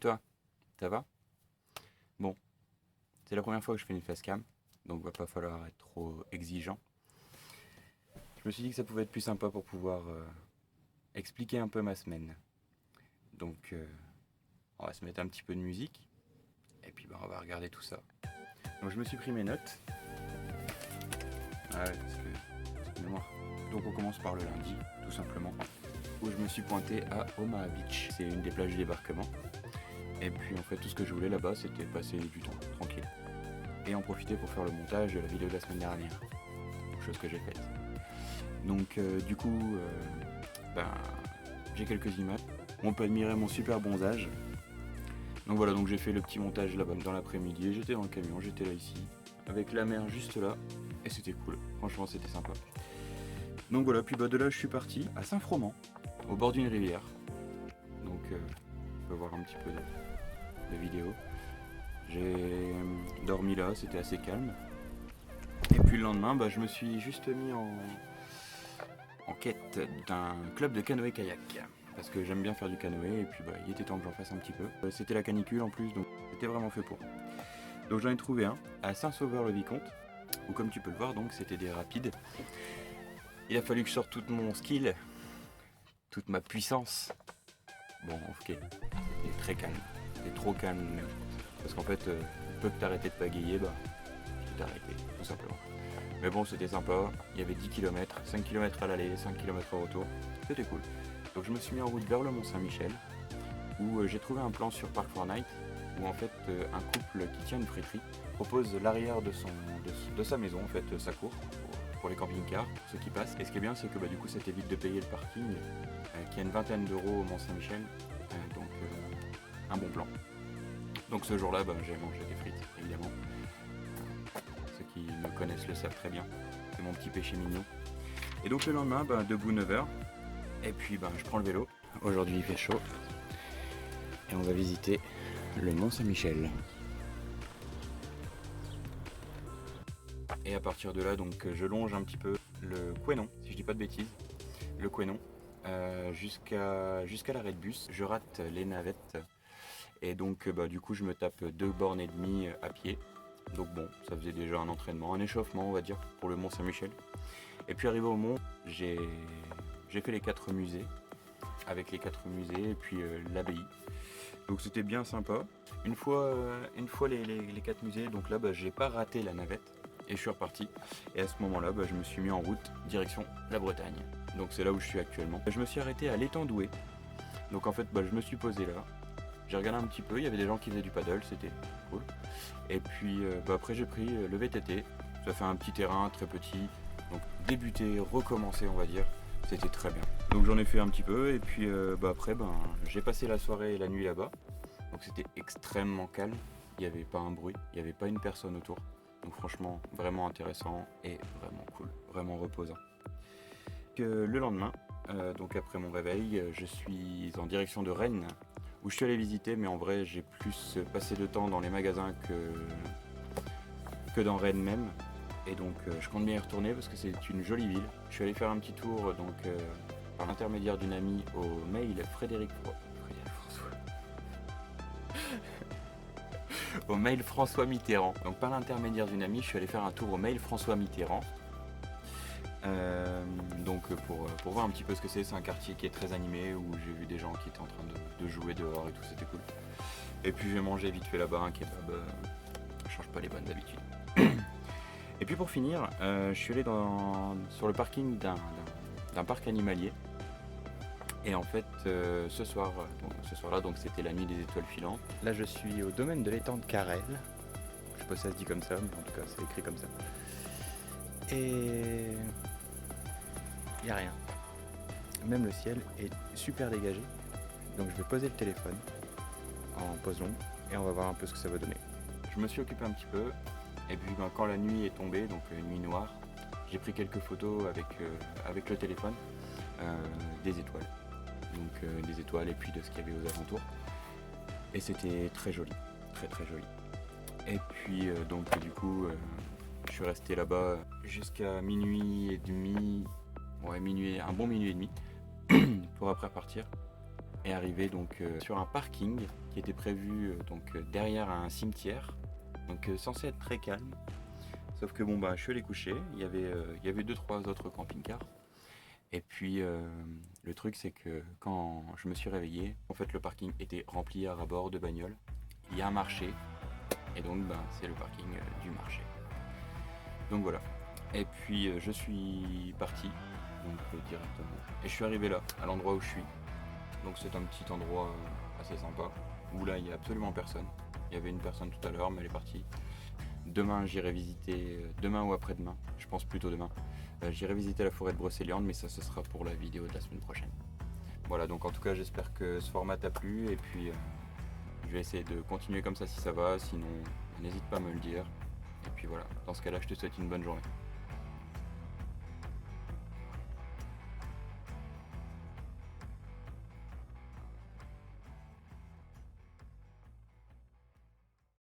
toi, ça va? Bon, c'est la première fois que je fais une facecam, donc va pas falloir être trop exigeant. Je me suis dit que ça pouvait être plus sympa pour pouvoir expliquer un peu ma semaine. Donc on va se mettre un petit peu de musique, et puis on va regarder tout ça. Donc je me suis pris mes notes. Ah ouais, parce que mémoire. Donc on commence par le lundi, tout simplement, où je me suis pointé à Omaha Beach. C'est une des plages du débarquement. Et puis en fait tout ce que je voulais là-bas c'était passer du temps tranquille. Et en profiter pour faire le montage de la vidéo de la semaine dernière. Chose que j'ai faite. Donc du coup j'ai quelques images. On peut admirer mon super bronzage. Donc voilà, donc j'ai fait le petit montage là-bas dans l'après-midi et j'étais dans le camion, j'étais là ici, avec la mer juste là, et c'était cool, franchement c'était sympa. Donc voilà, puis de là je suis parti à Saint-Froment, au bord d'une rivière. Donc on peut voir un petit peu de vidéos. J'ai dormi là, c'était assez calme. Et puis le lendemain, je me suis juste mis en quête d'un club de canoë-kayak. Parce que j'aime bien faire du canoë et puis il était temps que j'en fasse un petit peu. C'était la canicule en plus, donc c'était vraiment fait pour. Donc j'en ai trouvé un à Saint-Sauveur-le-Vicomte, où comme tu peux le voir, donc c'était des rapides. Il a fallu que je sorte tout mon skill, toute ma puissance. Bon, ok, c'était très calme, c'était trop calme même. Parce qu'en fait, peu que t'arrêtais de pagayer, je t'ai arrêté, tout simplement. Mais bon, c'était sympa, il y avait 10 km, 5 km à l'aller, 5 km au retour, c'était cool. Donc je me suis mis en route vers le Mont-Saint-Michel, où j'ai trouvé un plan sur Park4Night, où en fait un couple qui tient une friterie propose l'arrière de sa maison, en fait sa cour, pour les camping-cars, ceux qui passent. Et ce qui est bien, c'est que du coup ça t'évite de payer le parking, qui a une vingtaine d'euros au Mont-Saint-Michel, donc un bon plan. Donc ce jour-là, j'ai mangé des frites, évidemment. Ceux qui me connaissent le savent très bien, c'est mon petit péché mignon. Et donc le lendemain, debout 9h, et puis je prends le vélo. Aujourd'hui il fait chaud. Et on va visiter le Mont Saint-Michel. Et à partir de là, donc je longe un petit peu le Couesnon, si je dis pas de bêtises, le Couesnon, jusqu'à l'arrêt de bus. Je rate les navettes et donc du coup je me tape 2 bornes et demie à pied. Donc bon, ça faisait déjà un entraînement, un échauffement on va dire pour le Mont Saint-Michel. Et puis arrivé au mont, j'ai fait les 4 musées, avec les 4 musées et puis l'abbaye. Donc c'était bien sympa. Une fois les 4 musées, donc là j'ai pas raté la navette et je suis reparti. Et à ce moment-là, je me suis mis en route direction la Bretagne. Donc c'est là où je suis actuellement. Je me suis arrêté à l'étang Doué. Donc en fait je me suis posé là. J'ai regardé un petit peu, il y avait des gens qui faisaient du paddle, c'était cool. Et puis après j'ai pris le VTT. Ça fait un petit terrain très petit. Donc débuter, recommencer on va dire. C'était très bien. Donc j'en ai fait un petit peu et puis après j'ai passé la soirée et la nuit là-bas. Donc c'était extrêmement calme, il n'y avait pas un bruit, il n'y avait pas une personne autour. Donc franchement vraiment intéressant et vraiment cool, vraiment reposant. Le lendemain, donc après mon réveil, je suis en direction de Rennes où je suis allé visiter, mais en vrai j'ai plus passé de temps dans les magasins que dans Rennes même. Et donc je compte bien y retourner parce que c'est une jolie ville. Je suis allé faire un petit tour donc par l'intermédiaire d'une amie au mail Frédéric François. Au mail François Mitterrand. Donc par l'intermédiaire d'une amie, je suis allé faire un tour au mail François Mitterrand. Donc pour voir un petit peu ce que c'est un quartier qui est très animé où j'ai vu des gens qui étaient en train de jouer dehors et tout, c'était cool. Et puis j'ai mangé vite fait là-bas un kebab, change pas les bonnes habitudes. Et puis pour finir, je suis allé sur le parking d'un parc animalier. Et en fait, ce soir-là, donc c'était la nuit des étoiles filantes. Là, je suis au domaine de l'étang de Carrel. Je sais pas si ça se dit comme ça, mais en tout cas, c'est écrit comme ça. Et il n'y a rien. Même le ciel est super dégagé. Donc je vais poser le téléphone en pause longue et on va voir un peu ce que ça va donner. Je me suis occupé un petit peu. Et puis quand la nuit est tombée, donc nuit noire, j'ai pris quelques photos avec le téléphone des étoiles. Donc des étoiles et puis de ce qu'il y avait aux alentours. Et c'était très joli, très très joli. Et puis donc du coup, je suis resté là-bas jusqu'à minuit et demi, un bon minuit et demi, pour après partir et arriver donc sur un parking qui était prévu derrière un cimetière, donc censé être très calme. Sauf que bon bah je suis allé coucher, il y avait 2-3 autres camping-cars. Et puis le truc c'est que quand je me suis réveillé, en fait le parking était rempli à ras-bord de bagnoles. Il y a un marché, et donc c'est le parking du marché. Donc voilà. Et puis je suis parti, donc directement. Et je suis arrivé là, à l'endroit où je suis. Donc c'est un petit endroit assez sympa, où là il n'y a absolument personne. Il y avait une personne tout à l'heure, mais elle est partie. Demain j'irai visiter, demain ou après-demain, je pense plutôt demain. J'irai visiter la forêt de Brocéliande, mais ça ce sera pour la vidéo de la semaine prochaine. Voilà, donc en tout cas j'espère que ce format t'a plu, et puis je vais essayer de continuer comme ça si ça va, sinon n'hésite pas à me le dire. Et puis voilà, dans ce cas-là je te souhaite une bonne journée.